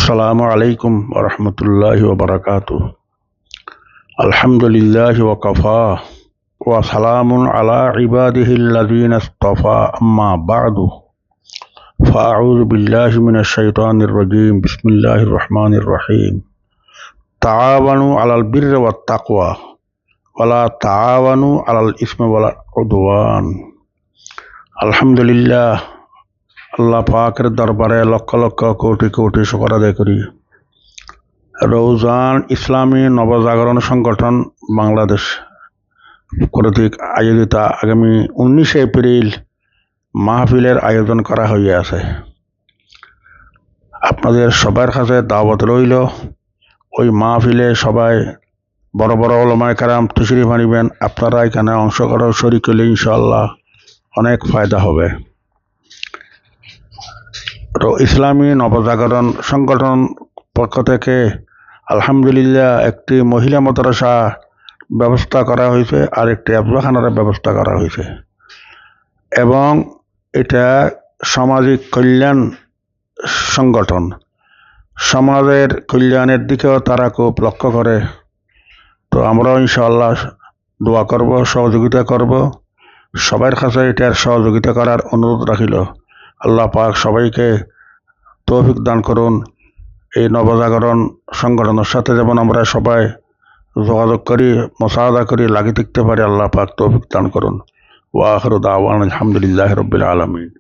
আসসালামু আলাইকুম ওয়া রাহমাতুল্লাহি ওয়া বারাকাতুহু। আলহামদুলিল্লাহি ওয়া কাফা ওয়া সালামুন আলা ইবাদিহিল্লাযীনা ইসতাফা আম্মা বা'দু। ফাআউযু বিল্লাহি মিনাশ শাইতানির রাজীম। বিসমিল্লাহির রহমানির রহিম। তাআওয়ানু আলাল বিররি ওয়াত তাকওয়া ওয়া লা তাআওয়ানু আলাল ইসমি ওয়াল উদওয়ান। আলহামদুলিল্লাহ, আল্লাহ পাকের দরবারে লক্ষ লক্ষ কোটি কোটি শুকর আদায় করি। রৌজান ইসলামী নবজাগরণ সংগঠন বাংলাদেশ কর্তৃক আয়োজিত আগামী 19 এপ্রিল মাহফিলের আয়োজন করা হইয়াছে। আপনাদের সবার কাছে দাওয়াত রইল, ওই মাহফিলে সবাই বড় বড় উলামায়ে কেরাম তাশরিফ আনিবেন। আপনারা এখানে অংশগ্রহণ শরীক হলে ইনশাআল্লাহ অনেক ফায়দা হবে। ইসলামী নবজাগরণ সংগঠন পক্ষ থেকে আলহামদুলিল্লাহ একটি মহিলা মাদ্রাসা ব্যবস্থা করা হয়েছে আর একটি আফজাখানার ব্যবস্থা করা হয়েছে, এবং এটা সামাজিক কল্যাণ সংগঠন। সমাজের কল্যাণের দিকেও তারা খুব লক্ষ্য করে। তো আমরাও ইনশাআল্লাহ দোয়া করব, সহযোগিতা করব। সবার কাছে এটার সহযোগিতা করার অনুরোধ রাখিল। আল্লাহ পাক সবাইকে তৌফিক দান করুন। এই নবজাগরণ সংগঠনের সাথে যেমন আমরা সবাই যোগাযোগ করি, মুসাআদা করি, লাগি থাকতে পারি, আল্লাহ পাক তৌফিক দান করুন। ওয়া আখিরু দাওয়ানা আলহামদুলিল্লাহি রাব্বিল আলামিন।